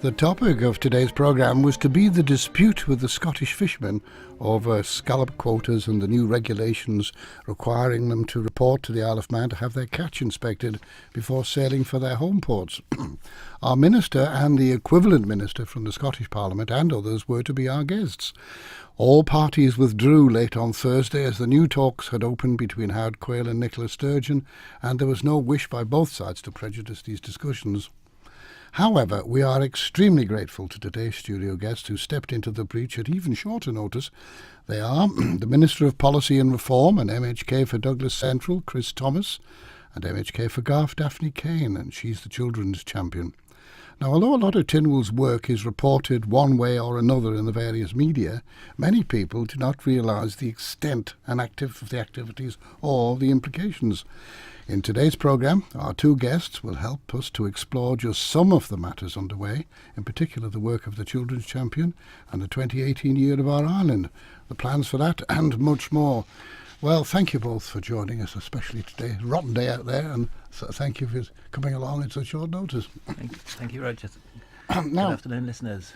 The topic of today's programme was to be the dispute with the Scottish fishermen over scallop quotas and the new regulations requiring them to report to the Isle of Man to have their catch inspected before sailing for their home ports. Our minister and the equivalent minister from the Scottish Parliament and others were to be our guests. All parties withdrew late on Thursday as the new talks had opened between Howard Quayle and Nicola Sturgeon, and there was no wish by both sides to prejudice these discussions. However, we are extremely grateful to today's studio guests who stepped into the breach at even shorter notice. They are the Minister of Policy and Reform and MHK for Douglas Central, Chris Thomas, and MHK for Garff, Daphne Caine, and she's the children's champion. Now, although a lot of Tynwell's work is reported one way or another in the various media, many people do not realise the extent and of the activities or the implications. In today's programme, our two guests will help us to explore just some of the matters underway, in particular the work of the Children's Champion and the 2018 Year of Our Island, the plans for that and much more. Well, thank you both for joining us, especially today. Rotten day out there, and thank you for coming along at such short notice. Thank you, Roger. Good afternoon, listeners.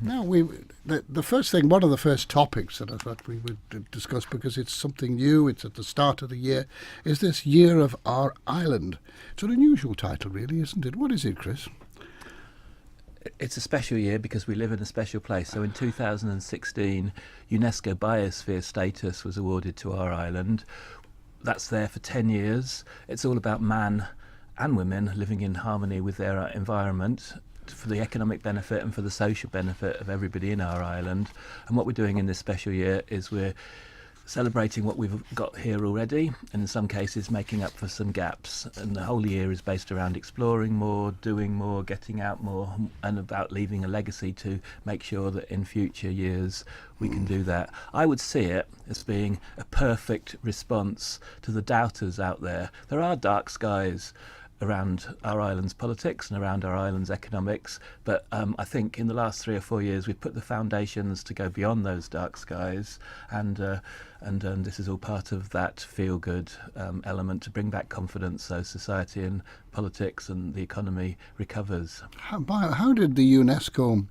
Now, the first thing, one of the first topics that I thought we would discuss, because it's something new, it's at the start of the year, is this Year of Our Island. It's an unusual title, really, isn't it? What is it, Chris? It's a special year because we live in a special place. So in 2016, UNESCO Biosphere status was awarded to our island. That's there for 10 years. It's all about man and women living in harmony with their environment, for the economic benefit and for the social benefit of everybody in our island. And what we're doing in this special year is we're celebrating what we've got here already, and in some cases making up for some gaps. And the whole year is based around exploring more, doing more, getting out more, and about leaving a legacy to make sure that in future years we can do that. I would see it as being a perfect response to the doubters out there. There are dark skies around our island's politics and around our island's economics, but I think in the last 3 or 4 years we've put the foundations to go beyond those dark skies, and this is all part of that feel-good element to bring back confidence so society and politics and the economy recovers. How did the UNESCO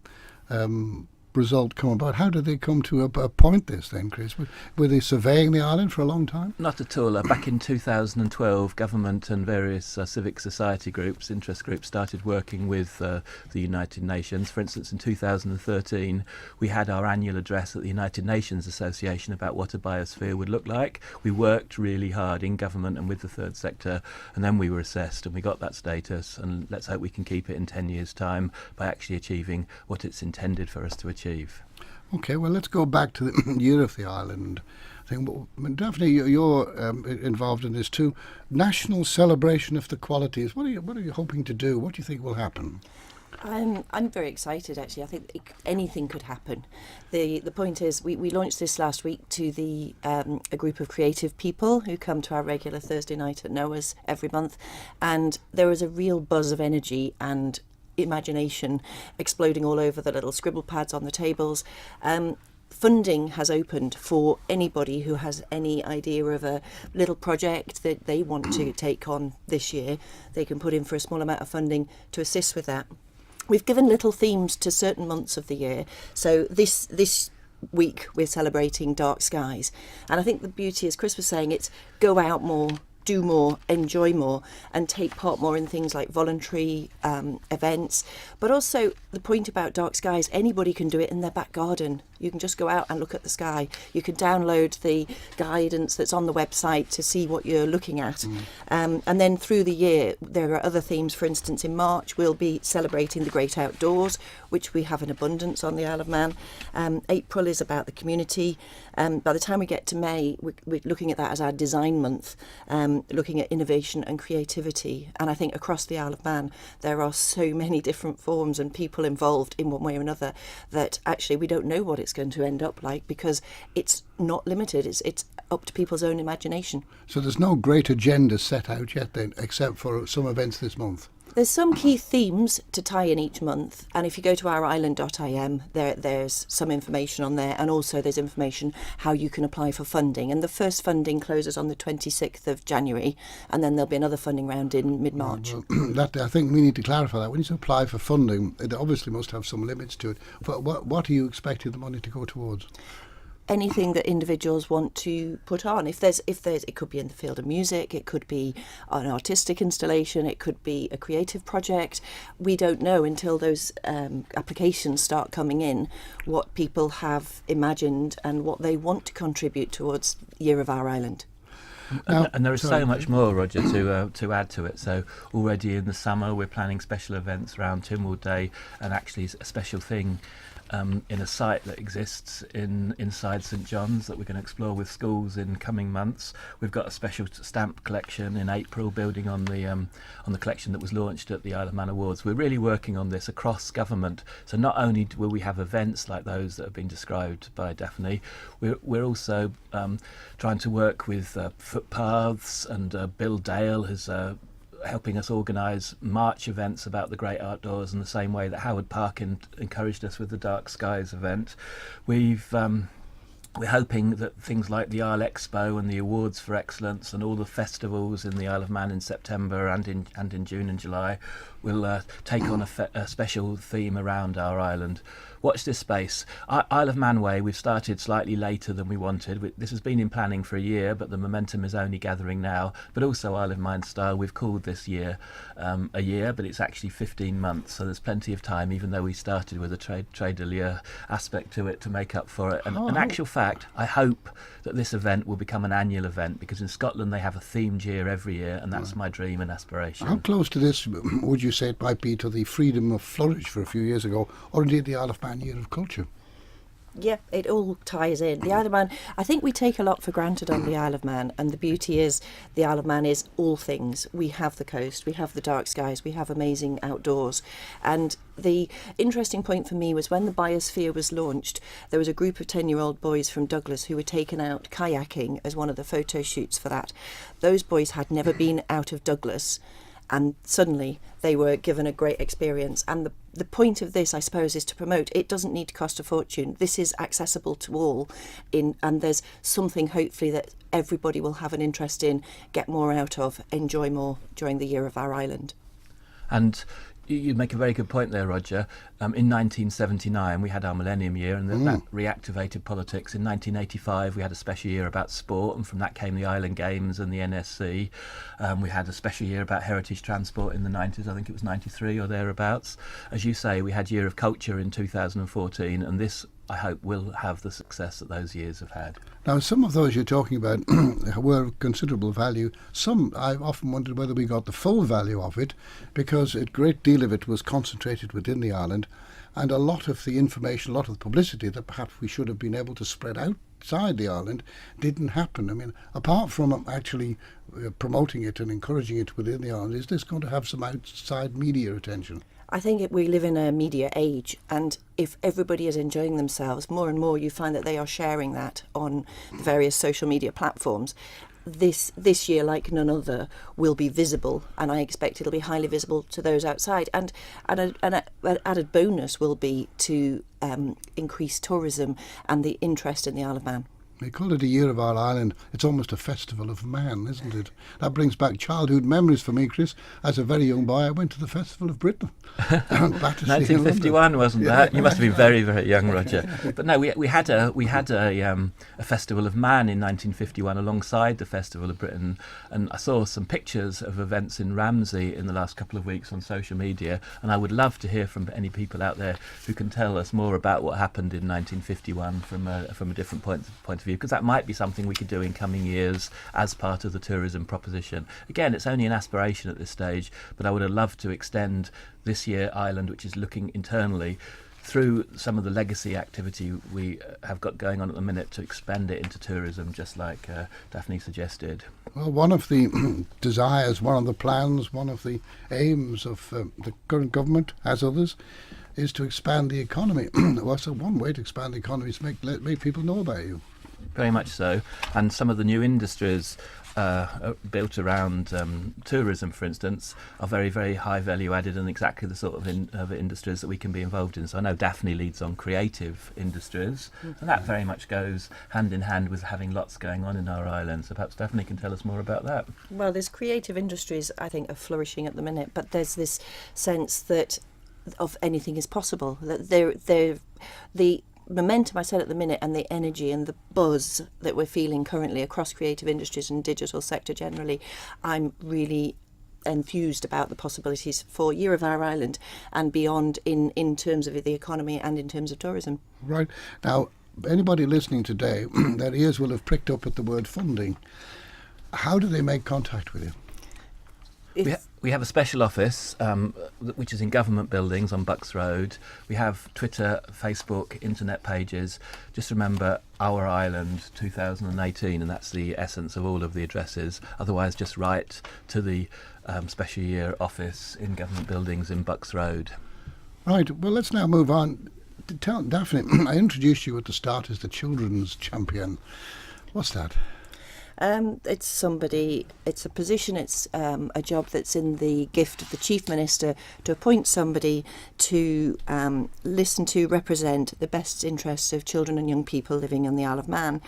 result come about? How did they come to appoint this then, Chris? Were they surveying the island for a long time? Not at all. Back in 2012, government and various civic society groups, interest groups, started working with the United Nations. For instance, in 2013, we had our annual address at the United Nations Association about what a biosphere would look like. We worked really hard in government and with the third sector, and then we were assessed and we got that status, and let's hope we can keep it in 10 years' time by actually achieving what it's intended for us to achieve. Okay, well, let's go back to the Year of the Island thing. Daphne, you're involved in this too. National celebration of the qualities. What are you hoping to do? What do you think will happen? I'm very excited, actually. I think anything could happen. The point is, we launched this last week to a group of creative people who come to our regular Thursday night at Noah's every month, and there was a real buzz of energy and imagination exploding all over the little scribble pads on the tables. Funding has opened for anybody who has any idea of a little project that they want to take on this year. They can put in for a small amount of funding to assist with that. We've given little themes to certain months of the year. So this week we're celebrating dark skies. And I think the beauty, as Chris was saying, it's go out more, do more, enjoy more, and take part more in things like voluntary events. But also the point about dark skies, anybody can do it in their back garden. You can just go out and look at the sky. You can download the guidance that's on the website to see what you're looking at. And then through the year, there are other themes. For instance, in March, we'll be celebrating the great outdoors, which we have in abundance on the Isle of Man. April is about the community. By the time we get to May, we're looking at that as our design month, looking at innovation and creativity. And I think across the Isle of Man, there are so many different forms and people involved in one way or another that actually we don't know what it's going to end up like, because it's not limited. It's up to people's own imagination. So there's no great agenda set out yet then, except for some events this month? There's some key themes to tie in each month, and if you go to ourisland.im, there's some information on there, and also there's information how you can apply for funding. And the first funding closes on the 26th of January, and then there'll be another funding round in mid-March. Well, I think we need to clarify that. When you apply for funding, it obviously must have some limits to it. But what are you expecting the money to go towards? Anything that individuals want to put on. If there's, it could be in the field of music, it could be an artistic installation, it could be a creative project. We don't know until those applications start coming in what people have imagined and what they want to contribute towards Year of Our Island. And there is so much more, Roger, to add to it. So already in the summer we're planning special events around Tynwald Day, and actually a special thing in a site that exists inside St John's that we're going to explore with schools in coming months. We've got a special stamp collection in April, building on the collection that was launched at the Isle of Man Awards. We're really working on this across government. So not only will we have events like those that have been described by Daphne, we're also trying to work with footpaths, and Bill Dale has helping us organise March events about the great outdoors in the same way that Howard Park encouraged us with the Dark Skies event. We're hoping that things like the Isle Expo and the Awards for Excellence and all the festivals in the Isle of Man in September and in June and July will take on a special theme around our island. Watch this space. Isle of Man Way, we've started slightly later than we wanted. This has been in planning for a year, but the momentum is only gathering now. But also Isle of Man Style, we've called this year a year, but it's actually 15 months, so there's plenty of time, even though we started with a trade de lieu aspect to it to make up for it. And in actual fact, I hope that this event will become an annual event, because in Scotland they have a themed year every year, and that's my dream and aspiration. How close to this would you say it might be to the Freedom of Flourish for a few years ago, or indeed the Isle of Man Year of Culture? Yeah, it all ties in. The Isle of Man, I think we take a lot for granted on the Isle of Man, and the beauty is the Isle of Man is all things. We have the coast, we have the dark skies, we have amazing outdoors. And the interesting point for me was when the biosphere was launched, there was a group of 10-year-old boys from Douglas who were taken out kayaking as one of the photo shoots for that. Those boys had never been out of Douglas, and suddenly they were given a great experience. And the point of this, I suppose, is to promote it doesn't need to cost a fortune. This is accessible to all, and there's something hopefully that everybody will have an interest in, get more out of, enjoy more during the Year of Our Island. And you make a very good point there, Roger. In 1979 we had our Millennium Year, and that reactivated politics. In 1985 we had a special year about sport, and from that came the Island Games and the NSC. We had a special year about heritage transport in the 90s, I think it was 93 or thereabouts. As you say, we had Year of Culture in 2014, and this, I hope, will have the success that those years have had. Now, some of those you're talking about were of considerable value. Some, I've often wondered whether we got the full value of it, because a great deal of it was concentrated within the island, and a lot of the information, a lot of the publicity that perhaps we should have been able to spread outside the island didn't happen. I mean, apart from actually promoting it and encouraging it within the island, is this going to have some outside media attention? I think we live in a media age, and if everybody is enjoying themselves, more and more you find that they are sharing that on the various social media platforms. This year, like none other, will be visible, and I expect it'll be highly visible to those outside. And an added bonus will be to increase tourism and the interest in the Isle of Man. They call it a Year of Our Island. It's almost a festival of man, isn't it? That brings back childhood memories for me, Chris. As a very young boy, I went to the Festival of Britain. 1951, wasn't that? You must have been very, very young, Roger. But no, we had a Festival of Man in 1951 alongside the Festival of Britain, and I saw some pictures of events in Ramsey in the last couple of weeks on social media, and I would love to hear from any people out there who can tell us more about what happened in 1951 from a different point of view, because that might be something we could do in coming years as part of the tourism proposition. Again, it's only an aspiration at this stage, but I would have loved to extend this year Ireland, which is looking internally through some of the legacy activity we have got going on at the minute, to expand it into tourism, just like Daphne suggested. Well, one of the desires, one of the plans, one of the aims of the current government, as others, is to expand the economy. Well, so one way to expand the economy is make people know about you. very much so. And some of the new industries built around tourism, for instance, are very, very high value added and exactly the sort of industries that we can be involved in. So I know Daphne leads on creative industries, and that very much goes hand in hand with having lots going on in our island. So perhaps Daphne can tell us more about that. Well, there's creative industries, I think, are flourishing at the minute, but there's this sense that of anything is possible. That the momentum, I said at the minute, and the energy and the buzz that we're feeling currently across creative industries and digital sector generally, I'm really enthused about the possibilities for Year of Our Island and beyond in terms of the economy and in terms of tourism. Right. Now, anybody listening today, their ears will have pricked up at the word funding. How do they make contact with you? We have a special office, which is in government buildings on Bucks Road. We have Twitter, Facebook, internet pages. Just remember Our Island 2018, and that's the essence of all of the addresses. Otherwise, just write to the Special Year office in government buildings in Bucks Road. Right. Well, let's now move on. Tell Daphne, I introduced you at the start as the children's champion. What's that? It's a position, it's a job that's in the gift of the Chief Minister to appoint somebody to listen to, represent the best interests of children and young people living on the Isle of Man.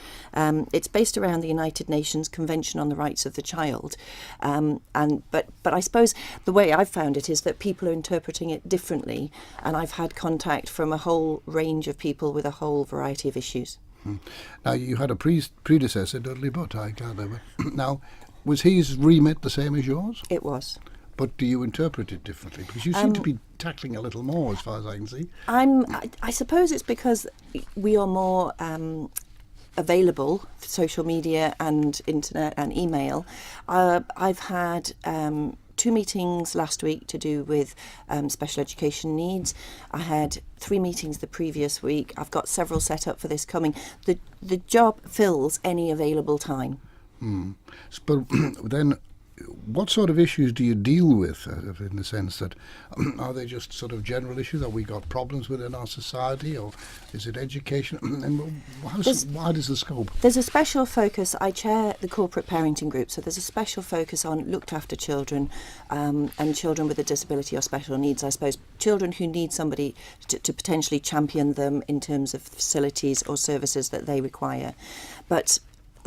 It's based around the United Nations Convention on the Rights of the Child. But I suppose the way I've found it is that people are interpreting it differently, and I've had contact from a whole range of people with a whole variety of issues. Now, you had a predecessor, Dudley Butt, I gather. Now, was his remit the same as yours? It was. But do you interpret it differently? Because you seem to be tackling a little more, as far as I can see. I suppose it's because we are more available, social media and internet and email. I've had 2 meetings last week to do with special education needs. I had 3 meetings the previous week. I've got several set up for this coming. The job fills any available time. But then, what sort of issues do you deal with, in the sense that, are they just sort of general issues? Have we got problems within our society, or is it education? And why does the scope? There's a special focus. I chair the corporate parenting group, so there's a special focus on looked after children and children with a disability or special needs. I suppose children who need somebody to potentially champion them in terms of facilities or services that they require. But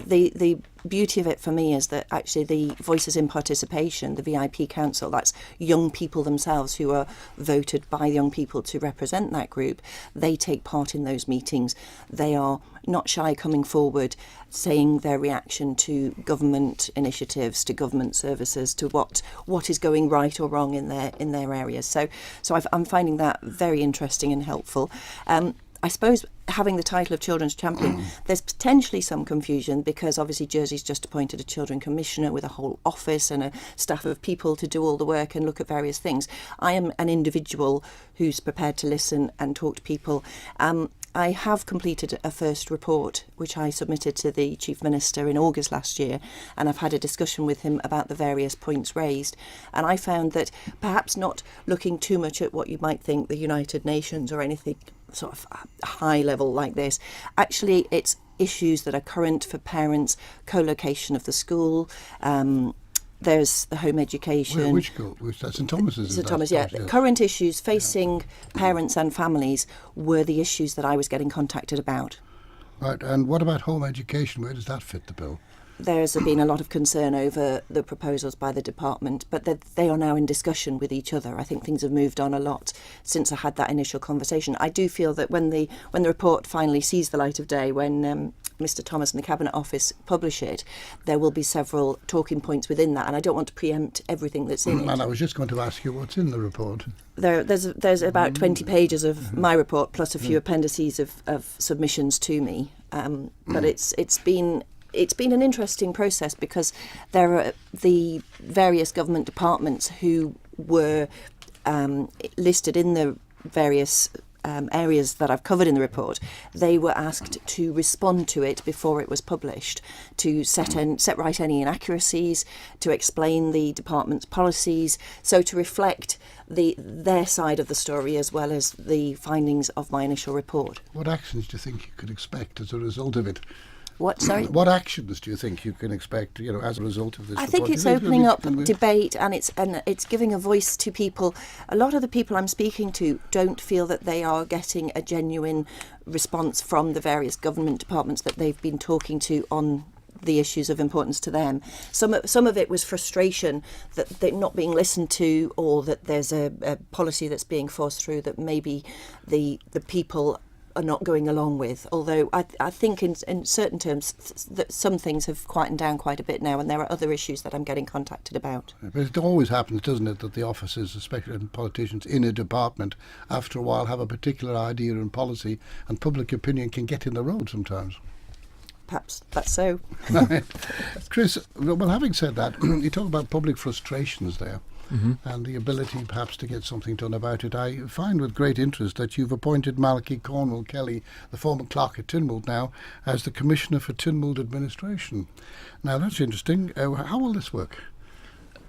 the beauty of it for me is that actually the Voices in Participation, the VIP Council, that's young people themselves who are voted by young people to represent that group. They take part in those meetings. They are not shy coming forward, saying their reaction to government initiatives, to government services, to what is going right or wrong in their areas. So I'm finding that very interesting and helpful. I suppose having the title of Children's Champion, there's potentially some confusion because obviously Jersey's just appointed a Children Commissioner with a whole office and a staff of people to do all the work and look at various things. I am an individual who's prepared to listen and talk to people. I have completed a first report which I submitted to the Chief Minister in August last year, and I've had a discussion with him about the various points raised, and I found that perhaps not looking too much at what you might think the United Nations or anything sort of high level like this, actually it's issues that are current for parents, co-location of the school, there's the home education. Which school? That's St Thomas's. St Thomas, yeah. The current issues facing parents and families were the issues that I was getting contacted about. Right, and what about home education? Where does that fit the bill? There's been a lot of concern over the proposals by the department, but they are now in discussion with each other. I think things have moved on a lot since I had that initial conversation. I do feel that when the report finally sees the light of day, when Mr Thomas and the Cabinet Office publish it, there will be several talking points within that, and I don't want to preempt everything that's in it. And I was just going to ask you what's in the report. There's about 20 pages of my report plus a few appendices of submissions to me, but it's been an interesting process because there are the various government departments who were listed in the various areas that I've covered in the report. They were asked to respond to it before it was published, to set right any inaccuracies, to explain the department's policies, so to reflect their side of the story as well as the findings of my initial report. What actions do you think you could expect as a result of it? What, sorry? What actions do you think you can expect, as a result of this I report? think Do it's you think opening it'll up be- debate, and it's giving a voice to people. A lot of the people I'm speaking to don't feel that they are getting a genuine response from the various government departments that they've been talking to on the issues of importance to them. Some of it was frustration that they're not being listened to, or that there's a policy that's being forced through that maybe the people are not going along with. Although I think in certain terms that some things have quietened down quite a bit now, and there are other issues that I'm getting contacted about. But it always happens, doesn't it, that the officers, especially politicians in a department, after a while have a particular idea and policy, and public opinion can get in the road sometimes. Perhaps that's so. Chris, well, having said that, you talk about public frustrations there. Mm-hmm. And the ability perhaps to get something done about it. I find with great interest that you've appointed Malachy Cornwall Kelly, the former clerk at Tynwald now, as the Commissioner for Tynwald Administration. Now that's interesting. How will this work?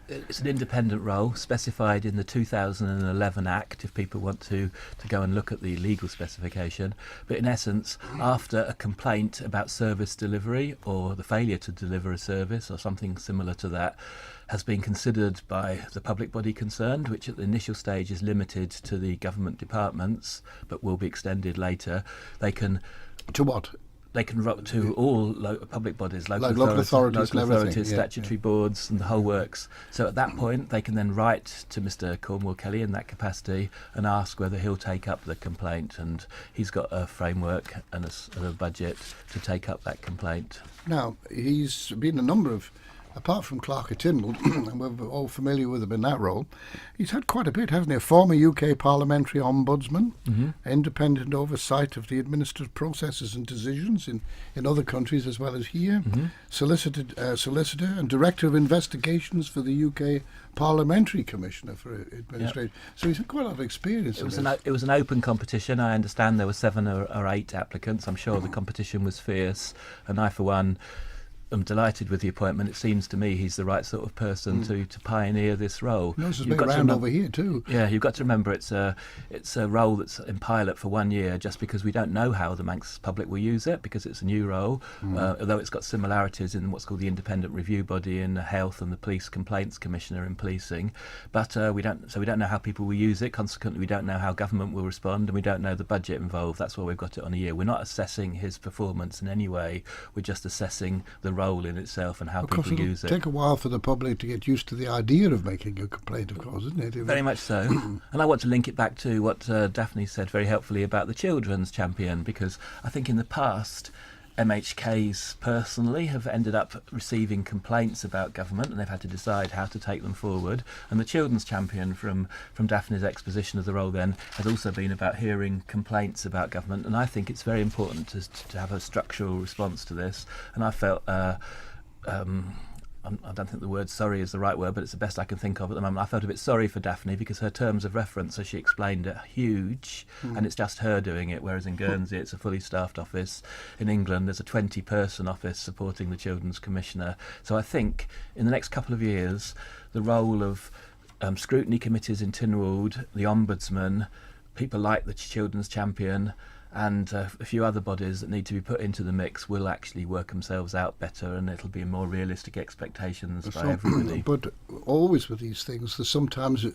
It's an independent role specified in the 2011 Act, if people want to go and look at the legal specification. But in essence, after a complaint about service delivery or the failure to deliver a service or something similar to that has been considered by the public body concerned, which at the initial stage is limited to the government departments but will be extended later, they can... To what? They can to all public bodies, local authorities, yeah, statutory boards and the whole works. So at that point they can then write to Mr Cornwall Kelly in that capacity and ask whether he'll take up the complaint, and he's got a framework and a budget to take up that complaint. Now, he's been a number of, apart from Clerk at Tynwald, and we're all familiar with him in that role, he's had quite a bit, hasn't he? A former UK parliamentary ombudsman, independent oversight of the administrative processes and decisions in other countries as well as here, solicitor and director of investigations for the UK Parliamentary Commissioner for Administration. Yep. So he's had quite a lot of experience. It was an open competition. I understand there were 7 or 8 applicants. I'm sure the competition was fierce, and I, for one, I'm delighted with the appointment. It seems to me he's the right sort of person to pioneer this role. No, it's been around over here too. Yeah, you've got to remember it's a role that's in pilot for 1 year, just because we don't know how the Manx public will use it, because it's a new role. Although it's got similarities in what's called the independent review body in health and the police complaints commissioner in policing, but we don't know how people will use it. Consequently, we don't know how government will respond, and we don't know the budget involved. That's why we've got it on a year. We're not assessing his performance in any way. We're just assessing the role in itself and how people use it. It'll take a while for the public to get used to the idea of making a complaint, of course, isn't it? Very much so. And I want to link it back to what Daphne said very helpfully about the children's champion, because I think in the past MHKs personally have ended up receiving complaints about government, and they've had to decide how to take them forward. And the children's champion from Daphne's exposition of the role then has also been about hearing complaints about government, and I think it's very important to have a structural response to this. And I felt I don't think the word sorry is the right word, but it's the best I can think of at the moment. I felt a bit sorry for Daphne because her terms of reference, as she explained it, are huge, and it's just her doing it, whereas in Guernsey it's a fully staffed office. In England there's a 20-person office supporting the Children's Commissioner. So I think in the next couple of years the role of scrutiny committees in Tynwald, the Ombudsman, people like the Children's Champion, and a few other bodies that need to be put into the mix will actually work themselves out better, and it'll be more realistic expectations by everybody. But always with these things, there's sometimes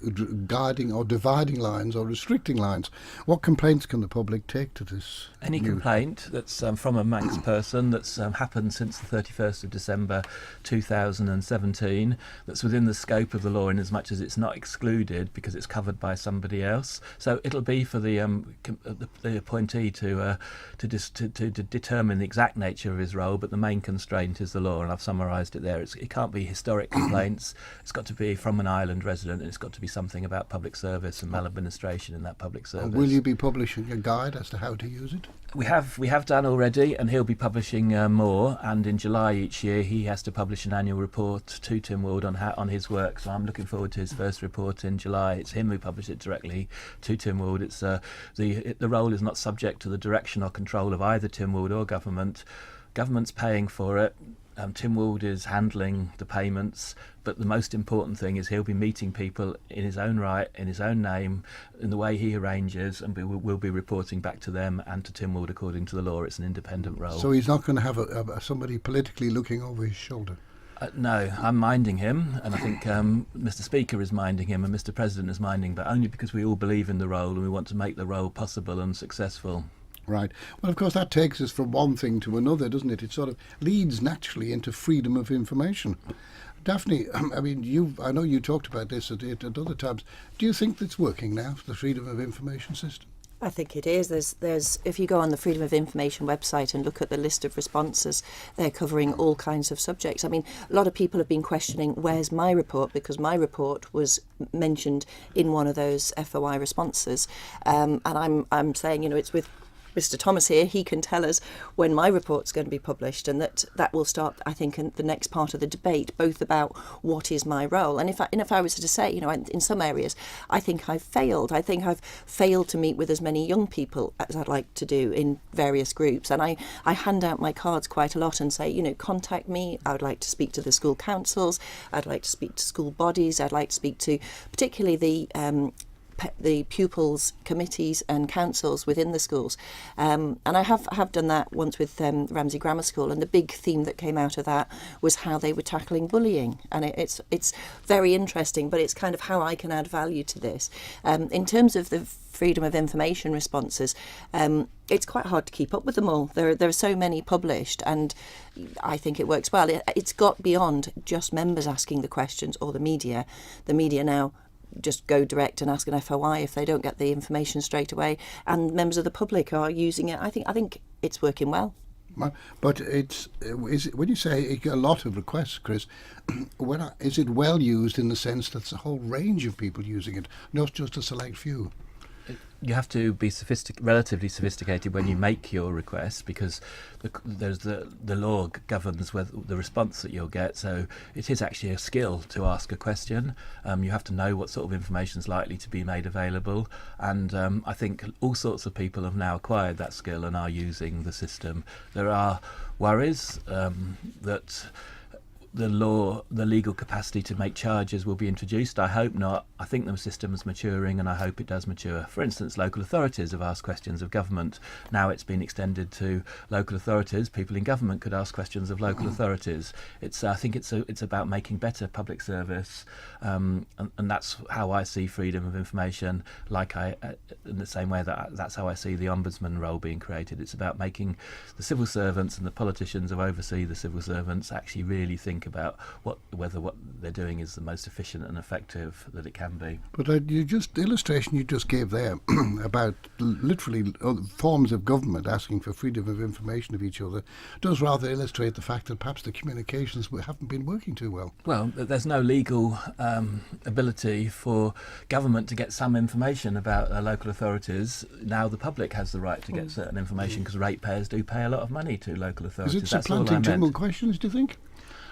guiding or dividing lines or restricting lines. What complaints can the public take to this? Any complaint that's from a Manx person that's happened since the 31st of December 2017, that's within the scope of the law in as much as it's not excluded because it's covered by somebody else. So it'll be for the appointee to determine the exact nature of his role, but the main constraint is the law, and I've summarised it there. It can't be historic complaints. It's got to be from an island resident, and it's got to be something about public service and maladministration in that public service. And will you be publishing a guide as to how to use it? We have done already, and he'll be publishing more. And in July each year, he has to publish an annual report to Tynwald on his work. So I'm looking forward to his first report in July. It's him who published it directly to Tynwald. It's the role is not subject to the direction or control of either Tynwald or government. Government's paying for it. Tynwald is handling the payments, but the most important thing is he'll be meeting people in his own right, in his own name, in the way he arranges, and we'll be reporting back to them and to Tynwald according to the law. It's an independent role. So he's not going to have somebody politically looking over his shoulder? No, I'm minding him, and I think Mr. Speaker is minding him, and Mr. President is minding, but only because we all believe in the role and we want to make the role possible and successful. Right. Well, of course, that takes us from one thing to another, doesn't it? It sort of leads naturally into freedom of information. Daphne, I mean, I know you talked about this at other times. Do you think that's working now, the freedom of information system? I think it is. There's if you go on the Freedom of Information website and look at the list of responses, they're covering all kinds of subjects. I mean, a lot of people have been questioning, where's my report? Because my report was mentioned in one of those FOI responses. And I'm saying, it's with Mr. Thomas here, he can tell us when my report's going to be published, and that will start, I think, in the next part of the debate, both about what is my role. And if I was to say, in some areas, I think I've failed. I think I've failed to meet with as many young people as I'd like to do in various groups. And I hand out my cards quite a lot and say, contact me. I would like to speak to the school councils. I'd like to speak to school bodies. I'd like to speak to particularly the pupils' committees and councils within the schools. And I have done that once with Ramsey Grammar School, and the big theme that came out of that was how they were tackling bullying. And it's very interesting, but it's kind of how I can add value to this. In terms of the freedom of information responses, it's quite hard to keep up with them all. There are so many published, and I think it works well. It's got beyond just members asking the questions or the media. The media now just go direct and ask an FOI if they don't get the information straight away, and members of the public are using it. I think it's working well. But when you say a lot of requests, Chris, is it well used in the sense that it's a whole range of people using it, not just a select few? You have to be relatively sophisticated when you make your requests, because the law governs the response that you'll get. So it is actually a skill to ask a question. You have to know what sort of information is likely to be made available, and I think all sorts of people have now acquired that skill and are using the system. There are worries that the legal capacity to make charges will be introduced. I hope not. I think the system is maturing, and I hope it does mature. For instance, local authorities have asked questions of government. Now it's been extended to local authorities. People in government could ask questions of local authorities. I think it's about making better public service, and that's how I see freedom of information. In the same way that's how I see the ombudsman role being created. It's about making the civil servants and the politicians who oversee the civil servants actually really think about whether what they're doing is the most efficient and effective that it can be. But the illustration you just gave there about literally forms of government asking for freedom of information of each other does rather illustrate the fact that perhaps the communications haven't been working too well. Well, there's no legal ability for government to get some information about local authorities. Now the public has the right to get certain information, because ratepayers do pay a lot of money to local authorities. Is it supplanting Tynwald questions, do you think?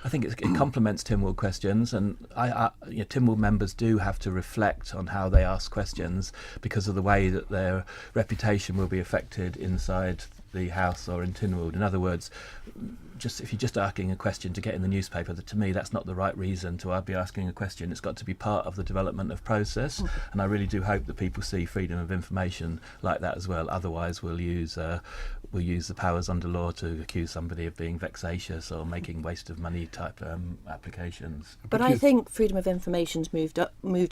I think it complements Tynwald questions, and Tynwald members do have to reflect on how they ask questions, because of the way that their reputation will be affected inside the house or in Tynwald. In other words, if you're just asking a question to get in the newspaper, to me that's not the right reason to be asking a question. It's got to be part of the development of process, and I really do hope that people see freedom of information like that as well. Otherwise we'll use the powers under law to accuse somebody of being vexatious or making waste of money type applications. But I think freedom of information's moved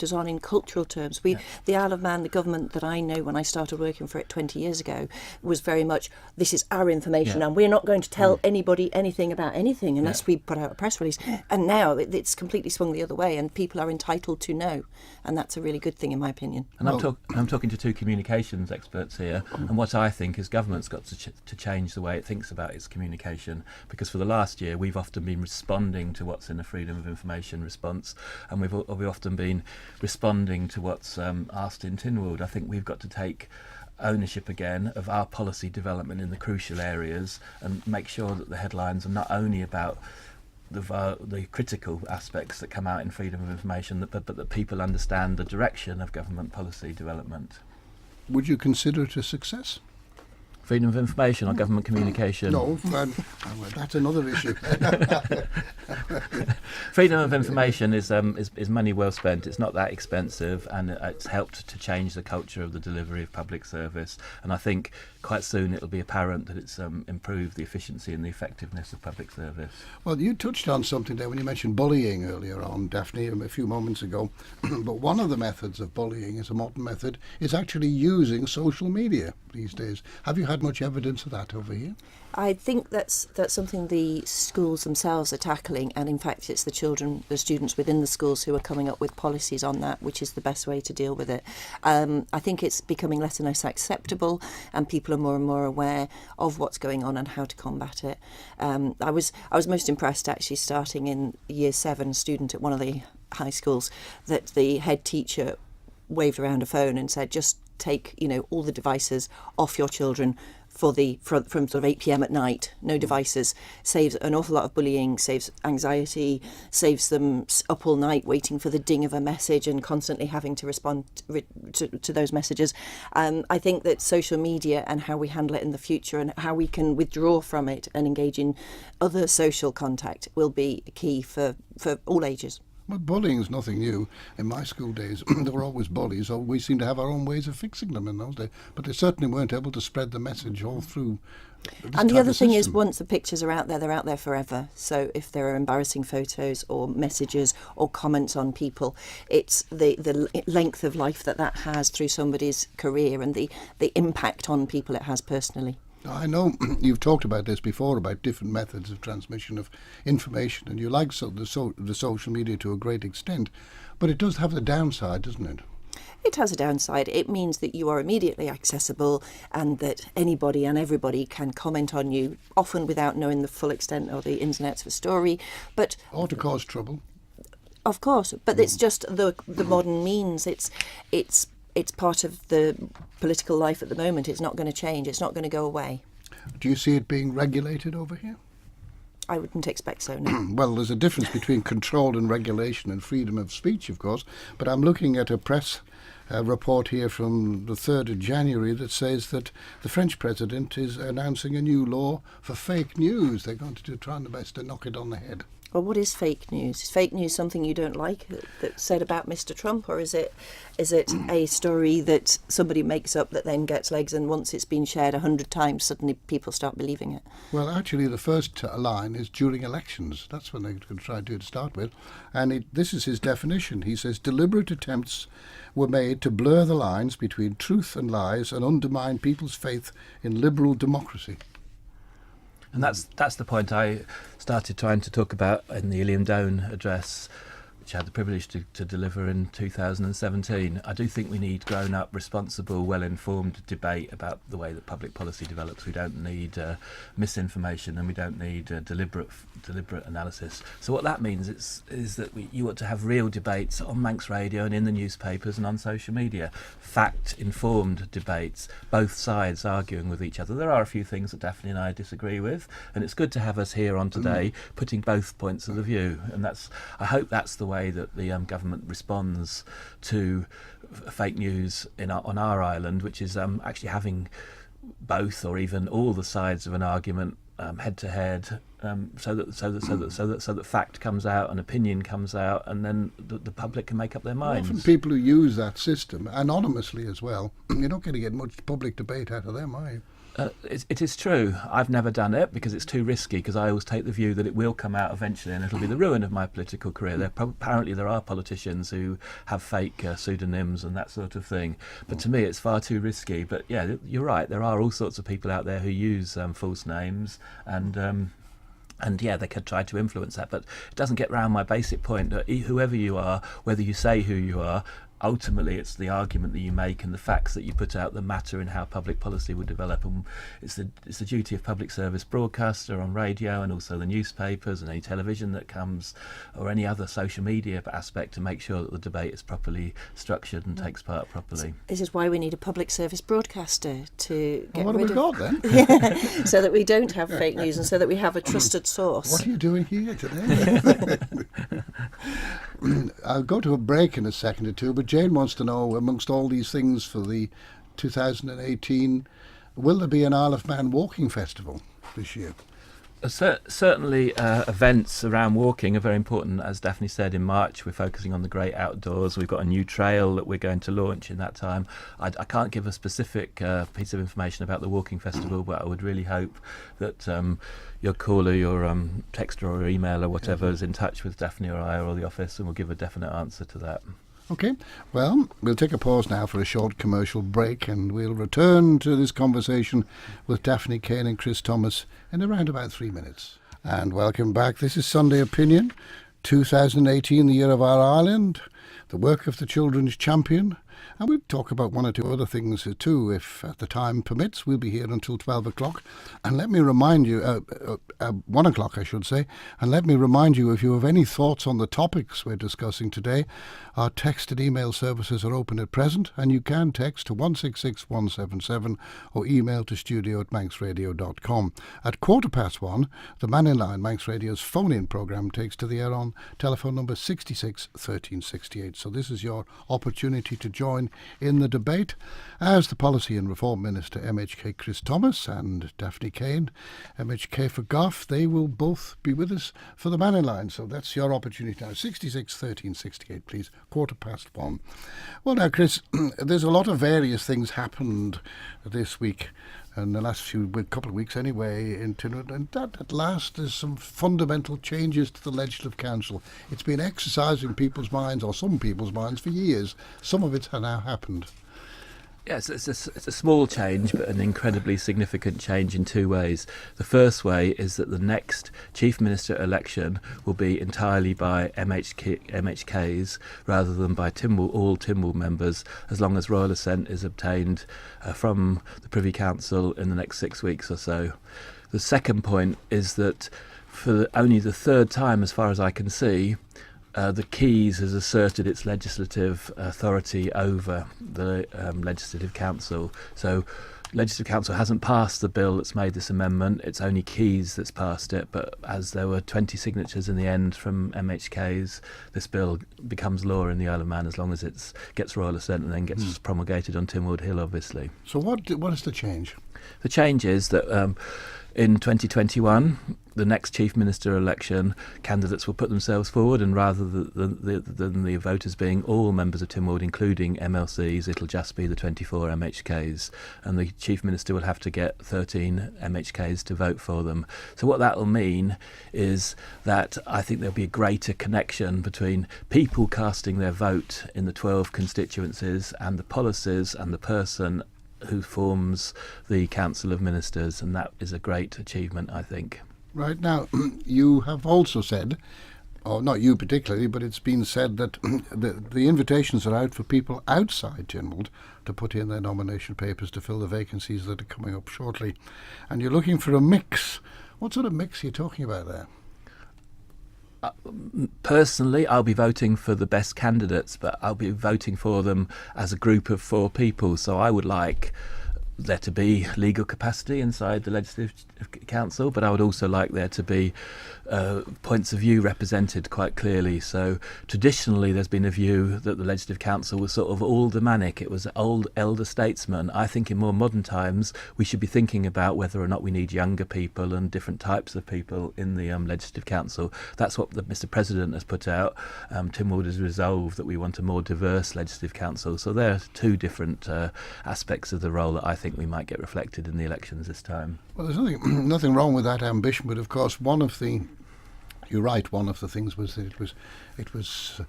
us on in cultural terms. The Isle of Man, the government that I know when I started working for it 20 years ago, was very much, this is our information and we're not going to tell anybody anything about anything unless we put out a press release. And now it's completely swung the other way, and people are entitled to know, and that's a really good thing in my opinion. And I'm talking to two communications experts here, and what I think is government's got to change the way it thinks about its communication, because for the last year we've often been responding to what's in the freedom of information response, and we've often been responding to what's asked in Tynwald. I think we've got to take ownership again of our policy development in the crucial areas and make sure that the headlines are not only about the critical aspects that come out in freedom of information, but that people understand the direction of government policy development. Would you consider it a success? Freedom of information or government communication? No, that's another issue. Freedom of information is money well spent. It's not that expensive, and it's helped to change the culture of the delivery of public service. And I think quite soon it'll be apparent that it's improved the efficiency and the effectiveness of public service. Well, you touched on something there when you mentioned bullying earlier on, Daphne, a few moments ago. But one of the methods of bullying, is a modern method, is actually using social media these days. Have you had much evidence of that over here? I think that's something the schools themselves are tackling, and in fact it's the students within the schools who are coming up with policies on that, which is the best way to deal with it. I think it's becoming less and less acceptable, and people are more and more aware of what's going on and how to combat it. I was most impressed actually starting in year 7, student at one of the high schools, that the head teacher waved around a phone and said, just take all the devices off your children from sort of 8 p.m. at night. No devices. Saves an awful lot of bullying, saves anxiety, saves them up all night waiting for the ding of a message and constantly having to respond to those messages. I think that social media and how we handle it in the future and how we can withdraw from it and engage in other social contact will be key for all ages. Well, bullying is nothing new. In my school days, there were always bullies, so we seemed to have our own ways of fixing them in those days. But they certainly weren't able to spread the message all through this And the type other of thing is, system. once the pictures are out there, they're out there forever. So if there are embarrassing photos or messages or comments on people, it's the length of life that has through somebody's career and the impact on people it has personally. I know you've talked about this before, about different methods of transmission of information, and you like the social media to a great extent, but it does have the downside, doesn't it? It has a downside. It means that you are immediately accessible and that anybody and everybody can comment on you, often without knowing the full extent or the ins and outs of a story. But Or to cause trouble. of course, but it's just the modern means. It's part of the political life at the moment. It's not going to change. It's not going to go away. Do you see it being regulated over here? I wouldn't expect so, no. Well, there's a difference between control and regulation and freedom of speech, of course, but I'm looking at a press report here from the 3rd of January that says that the French president is announcing a new law for fake news. They're going to try their best to knock it on the head. Well, what is fake news? Is fake news something you don't like that's said about Mr. Trump, or is it a story that somebody makes up that then gets legs, and once it's been shared 100 times, suddenly people start believing it? Well, actually, the first line is during elections. That's when they're going to try to do it to start with. And this is his definition. He says, deliberate attempts were made to blur the lines between truth and lies and undermine people's faith in liberal democracy. And that's the point I started trying to talk about in the Iliam Down address, which I had the privilege to deliver in 2017. I do think we need grown-up, responsible, well-informed debate about the way that public policy develops. We don't need misinformation, and we don't need deliberate analysis. So what that means is that you ought to have real debates on Manx Radio and in the newspapers and on social media. Fact-informed debates, both sides arguing with each other. There are a few things that Daphne and I disagree with, and it's good to have us here on today putting both points of the view. And I hope that's the way that the government responds to fake news on our island, which is actually having both or even all the sides of an argument head to head, so that fact comes out and opinion comes out, and then the public can make up their minds. Often people who use that system anonymously as well, you're not going to get much public debate out of them, are you? It is true. I've never done it because it's too risky, because I always take the view that it will come out eventually and it'll be the ruin of my political career. Apparently there are politicians who have fake pseudonyms and that sort of thing, but to me it's far too risky. But yeah, you're right, there are all sorts of people out there who use false names, and yeah, they could try to influence that, but it doesn't get round my basic point that whoever you are, whether you say who you are, ultimately it's the argument that you make and the facts that you put out that matter in how public policy will develop. And it's the duty of public service broadcaster on radio and also the newspapers and any television that comes, or any other social media aspect, to make sure that the debate is properly structured and takes part properly. This is why we need a public service broadcaster to get What have rid we of... got then? so that we don't have fake news and so that we have a trusted source. What are you doing here today? I'll go to a break in a second or two, but Jane wants to know, amongst all these things for the 2018 Will there be an Isle of Man walking festival this year? Certainly events around walking are very important. As Daphne said, in March we're focusing on the great outdoors. We've got a new trail that we're going to launch in that time. I can't give a specific piece of information about the walking festival, but I would really hope that your caller, your texter or email or whatever is in touch with Daphne or I or the office, and we'll give a definite answer to that. Okay, well, we'll take a pause now for a short commercial break, and we'll return to this conversation with Daphne, Caine and Chris Thomas in around about 3 minutes. And welcome back. This is Sunday Opinion, 2018, the year of our island, the work of the Children's Champion. And we'll talk about one or two other things too, if the time permits. We'll be here until 12 o'clock. And let me remind you, 1 o'clock I should say, and let me remind you, if you have any thoughts on the topics we're discussing today, our text and email services are open at present, and you can text to 166177 or email to studio@manxradio.com. At 1:15, the Man in Line, Manx Radio's phone-in programme, takes to the air on telephone number 66 1368. So this is your opportunity to join in the debate as the Policy and Reform Minister, MHK Chris Thomas, and Daphne Caine, MHK for Garff, they will both be with us for the Man in Line. So that's your opportunity now. 66 1368, please. 1:15. Well, now, Chris, there's a lot of various things happened this week, in the last couple of weeks anyway, in Tynwald, and at last there's some fundamental changes to the Legislative Council. It's been exercised in people's minds, or some people's minds, for years. Some of it has now happened. Yes, it's a small change, but an incredibly significant change in two ways. The first way is that the next Chief Minister election will be entirely by MHKs rather than by all Tynwald members, as long as royal assent is obtained from the Privy Council in the next 6 weeks or so. The second point is that for only the third time, as far as I can see, the Keys has asserted its legislative authority over the Legislative Council. So Legislative Council hasn't passed the bill that's made this amendment. It's only Keys that's passed it, but as there were 20 signatures in the end from MHKs, this bill becomes law in the Isle of Man as long as it gets royal assent and then gets promulgated on Tynwald Hill, obviously. So what is the change? The change is that in 2021, the next Chief Minister election, candidates will put themselves forward, and rather than the voters being all members of Tynwald, including MLCs, it'll just be the 24 MHKs, and the Chief Minister will have to get 13 MHKs to vote for them. So what that will mean is that I think there'll be a greater connection between people casting their vote in the 12 constituencies and the policies and the person who forms the Council of Ministers, and that is a great achievement, I think. Right, now, you have also said, or not you particularly, but it's been said that the invitations are out for people outside Tynwald to put in their nomination papers to fill the vacancies that are coming up shortly. And you're looking for a mix. What sort of mix are you talking about there? Personally, I'll be voting for the best candidates, but I'll be voting for them as a group of 4 people. So I would like there to be legal capacity inside the Legislative Council, but I would also like there to be points of view represented quite clearly. So traditionally there's been a view that the Legislative Council was sort of aldermanic, it was old elder statesmen. I think in more modern times we should be thinking about whether or not we need younger people and different types of people in the Legislative Council. That's what Mr President has put out. Tynwald has resolved that we want a more diverse Legislative Council. So there are 2 different aspects of the role that I think we might get reflected in the elections this time. Well, there's nothing wrong with that ambition, but of course you're right, one of the things was that it was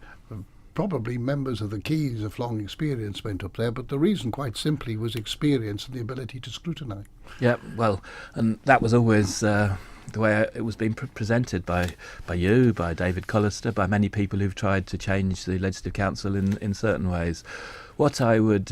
probably members of the Keys of long experience went up there, but the reason quite simply was experience and the ability to scrutinise. Yeah, well, and that was always the way it was being presented by you, by David Collister, by many people who've tried to change the Legislative Council in certain ways. What I would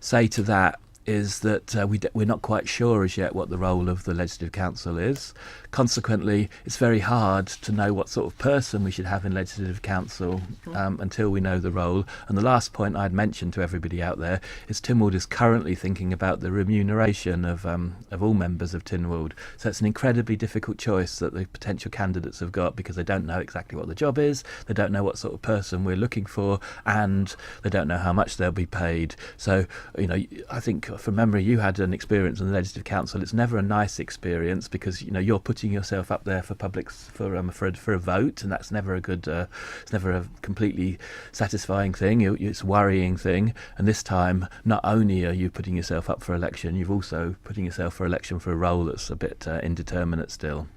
say to that is that we're not quite sure as yet what the role of the Legislative Council is. Consequently, it's very hard to know what sort of person we should have in Legislative Council until we know the role. And the last point I'd mention to everybody out there is Tynwald is currently thinking about the remuneration of all members of Tynwald. So it's an incredibly difficult choice that the potential candidates have got, because they don't know exactly what the job is, they don't know what sort of person we're looking for, and they don't know how much they'll be paid. So, I think from memory, you had an experience in the Legislative Council. It's never a nice experience because you're putting yourself up there for for a vote, and that's never a good. It's never a completely satisfying thing. It's a worrying thing. And this time, not only are you putting yourself up for election, you've also putting yourself for election for a role that's a bit indeterminate still.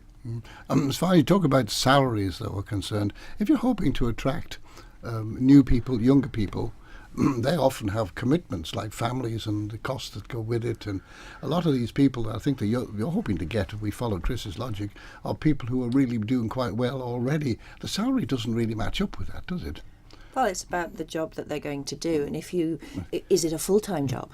As far as you talk about salaries that were concerned, if you're hoping to attract new people, younger people, they often have commitments like families and the costs that go with it. And a lot of these people, I think that you're hoping to get, if we follow Chris's logic, are people who are really doing quite well already. The salary doesn't really match up with that, does it? Well, it's about the job that they're going to do. And is it a full-time job?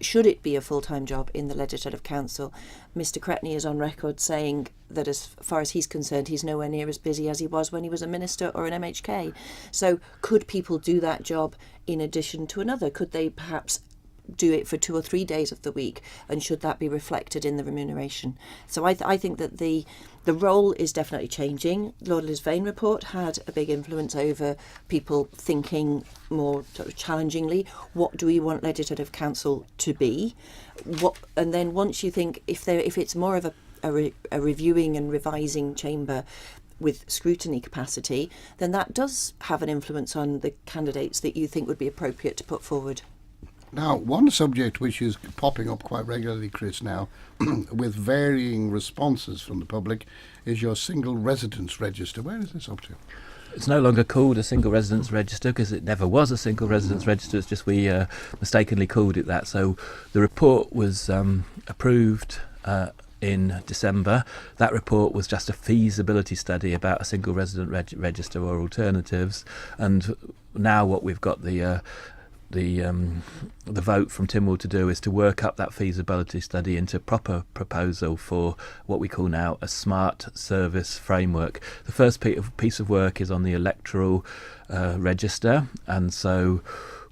Should it be a full-time job in the Legislative Council? Mr. Cretney is on record saying that as far as he's concerned, he's nowhere near as busy as he was when he was a minister or an MHK. So could people do that job in addition to another? Could they perhaps do it for 2 or 3 days of the week, and should that be reflected in the remuneration? So I think that the role is definitely changing. Lord Lisvane report had a big influence over people thinking more sort of challengingly, what do we want Legislative Council to be? And then once you think if it's more of a reviewing and revising chamber with scrutiny capacity, then that does have an influence on the candidates that you think would be appropriate to put forward. Now, one subject which is popping up quite regularly, Chris, now, with varying responses from the public, is your single residence register. Where is this up to? It's no longer called a single residence register because it never was a single residence register. It's just we mistakenly called it that. So the report was approved in December. That report was just a feasibility study about a single resident register or alternatives. And now what we've got the vote from Tynwald to do is to work up that feasibility study into a proper proposal for what we call now a smart service framework. The first piece of work is on the electoral register, and so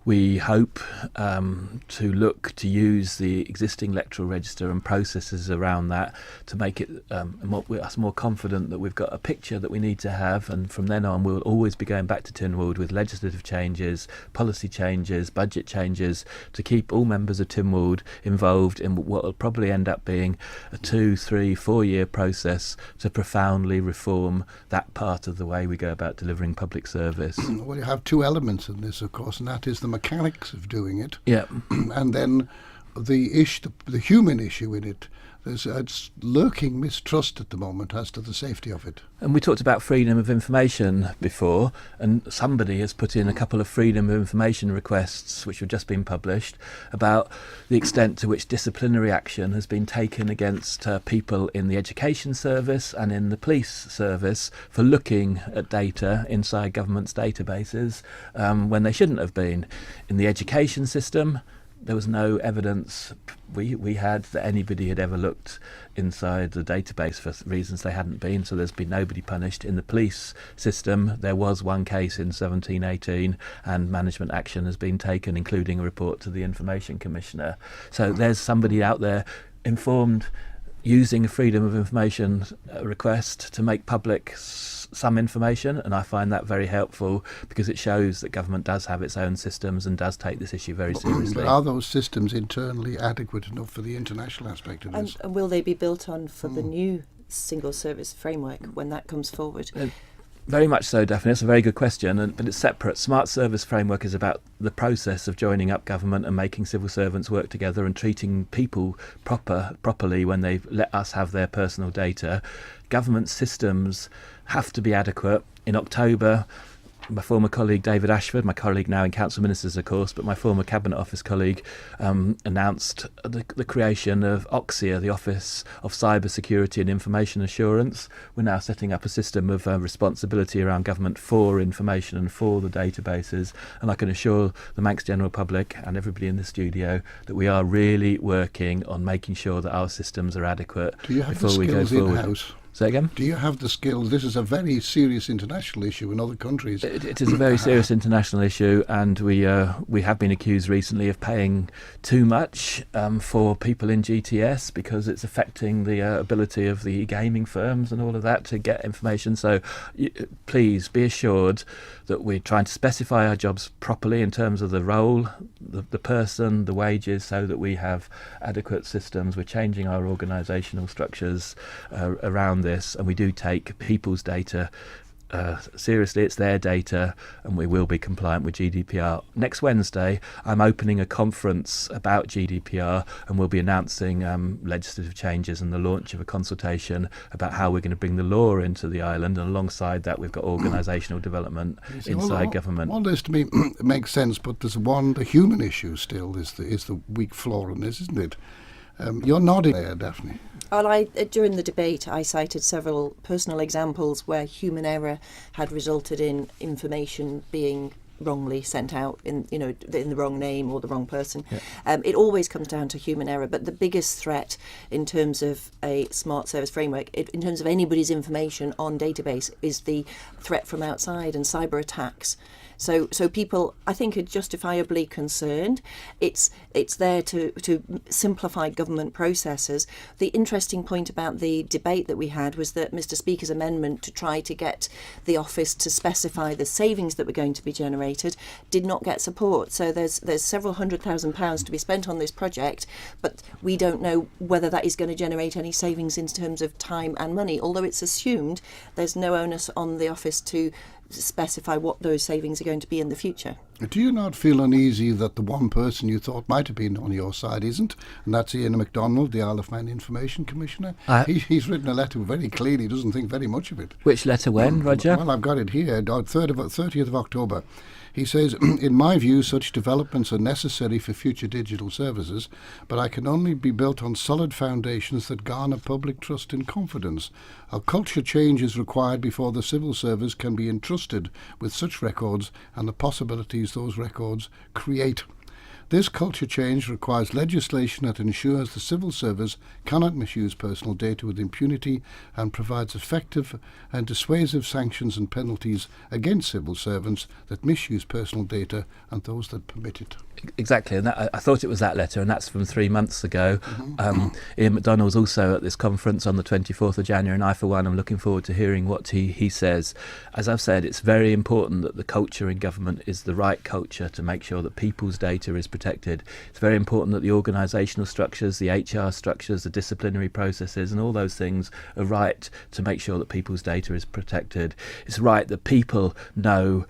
we hope to look to use the existing electoral register and processes around that to make it us more confident that we've got a picture that we need to have, and from then on we'll always be going back to Tynwald with legislative changes, policy changes, budget changes to keep all members of Tynwald involved in what will probably end up being a 2, 3, 4 year process to profoundly reform that part of the way we go about delivering public service. Well, you have two elements in this, of course, and that is the mechanics of doing it, yeah, and then the human issue in it. There's a lurking mistrust at the moment as to the safety of it. And we talked about freedom of information before, and somebody has put in a couple of freedom of information requests which have just been published about the extent to which disciplinary action has been taken against people in the education service and in the police service for looking at data inside government's databases when they shouldn't have been. In the education system, there was no evidence we had that anybody had ever looked inside the database for reasons they hadn't been, so there's been nobody punished. In the police system, there was one case in 1718 and management action has been taken, including a report to the Information Commissioner. So there's somebody out there informed, using a freedom of information request to make public some information, and I find that very helpful because it shows that government does have its own systems and does take this issue very seriously. But are those systems internally adequate enough for the international aspect of this? And will they be built on for the new single service framework when that comes forward? Very much so, Daphne. It's a very good question, but it's separate. Smart Service Framework is about the process of joining up government and making civil servants work together and treating people properly when they let us have their personal data. Government systems have to be adequate. In October, my former colleague David Ashford, my colleague now in Council Ministers of course, but my former Cabinet Office colleague, announced the creation of OXIA, the Office of Cyber Security and Information Assurance. We're now setting up a system of responsibility around government for information and for the databases, and I can assure the Manx general public and everybody in the studio that we are really working on making sure that our systems are adequate Do you have before the we go skills forward. in-house? Say again? Do you have the skills? This is a very serious international issue in other countries. It is a very serious international issue, and we have been accused recently of paying too much for people in GTS because it's affecting the ability of the gaming firms and all of that to get information. So please be assured that we're trying to specify our jobs properly in terms of the role, the person, the wages, so that we have adequate systems. We're changing our organisational structures around this, and we do take people's data seriously. It's their data, and we will be compliant with GDPR. Next Wednesday, I'm opening a conference about GDPR, and we'll be announcing legislative changes and the launch of a consultation about how we're going to bring the law into the island. And alongside that, we've got organisational development inside government. All this to me makes sense, but there's the human issue still is the weak flaw in this, isn't it? You're nodding there, Daphne. Well, during the debate, I cited several personal examples where human error had resulted in information being wrongly sent out in the wrong name or the wrong person. Yeah. It always comes down to human error, but the biggest threat in terms of a smart service framework, in terms of anybody's information on database, is the threat from outside and cyber attacks. So people, I think, are justifiably concerned. It's there to simplify government processes. The interesting point about the debate that we had was that Mr. Speaker's amendment to try to get the office to specify the savings that were going to be generated did not get support. So there's several £100,000 to be spent on this project, but we don't know whether that is going to generate any savings in terms of time and money. Although it's assumed, there's no onus on the office to specify what those savings are going to be in the future. Do you not feel uneasy that the one person you thought might have been on your side isn't? And that's Ian MacDonald, the Isle of Man Information Commissioner. He's written a letter very clearly, he doesn't think very much of it. Which letter when, Roger? Well, I've got it here, 30th of October. He says, in my view, such developments are necessary for future digital services, but I can only be built on solid foundations that garner public trust and confidence. A culture change is required before the civil service can be entrusted with such records and the possibilities those records create. This culture change requires legislation that ensures the civil service cannot misuse personal data with impunity and provides effective and dissuasive sanctions and penalties against civil servants that misuse personal data and those that permit it. Exactly, and I thought it was that letter, and that's from 3 months ago. Ian MacDonald's also at this conference on the 24th of January, and I, for one, am looking forward to hearing what he says. As I've said, it's very important that the culture in government is the right culture to make sure that people's data is protected. It's very important that the organisational structures, the HR structures, the disciplinary processes and all those things are right to make sure that people's data is protected. It's right that people know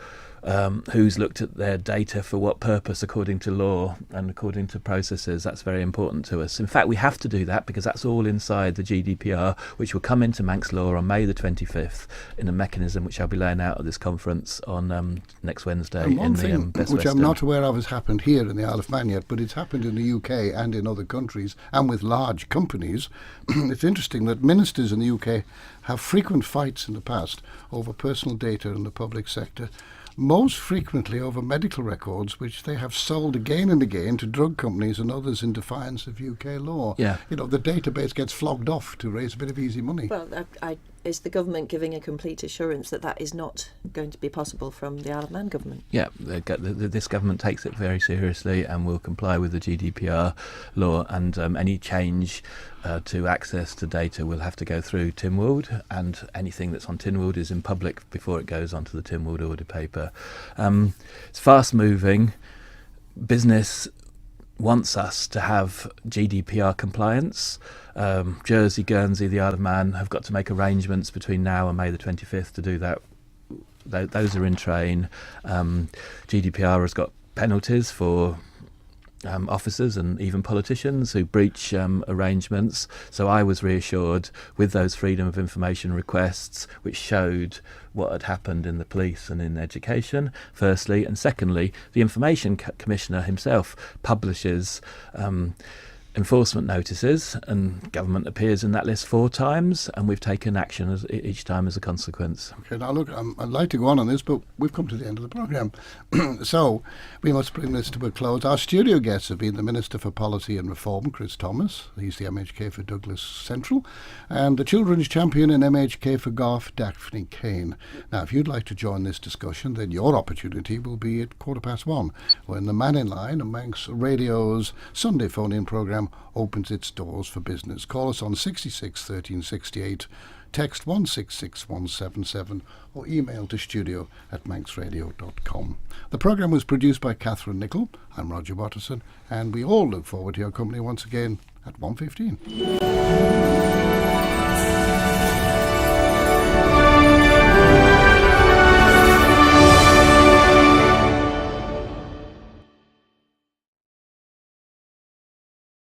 who's looked at their data for what purpose according to law and according to processes. That's very important to us. In fact, we have to do that because that's all inside the GDPR, which will come into Manx law on May the 25th in a mechanism which I'll be laying out at this conference on next Wednesday in the Best which Western. I'm not aware of has happened here in the Isle of Man yet, but it's happened in the UK and in other countries and with large companies. It's interesting that ministers in the UK have frequent fights in the past over personal data in the public sector, most frequently over medical records, which they have sold again and again to drug companies and others in defiance of UK law. Yeah. The database gets flogged off to raise a bit of easy money. Well, is the government giving a complete assurance that that is not going to be possible from the Isle of Man government? Yeah, this government takes it very seriously and will comply with the GDPR law, and any change to access to data will have to go through Tynwald, and anything that's on Tynwald is in public before it goes onto the Tynwald order paper. It's fast moving. Business wants us to have GDPR compliance. Jersey, Guernsey, the Isle of Man have got to make arrangements between now and May the 25th to do that. Those are in train. GDPR has got penalties for officers and even politicians who breach arrangements. So I was reassured with those freedom of information requests, which showed what had happened in the police and in education, firstly, and secondly, the Information Commissioner himself publishes enforcement notices, and government appears in that list 4 times, and we've taken action each time as a consequence. Okay, now look, I'd like to go on this, but we've come to the end of the programme. So we must bring this to a close. Our studio guests have been the Minister for Policy and Reform, Chris Thomas. He's the MHK for Douglas Central. And the Children's Champion in MHK for Garff, Daphne Caine. Now, if you'd like to join this discussion, then your opportunity will be at 1:15, when the Man in Line, Manx Radio's Sunday phone-in programme, opens its doors for business. Call us on 66 13 68, text 166177, or email to studio@manxradio.com. The programme was produced by Catherine Nichol. I'm Roger Watterson, and we all look forward to your company once again at 1:15.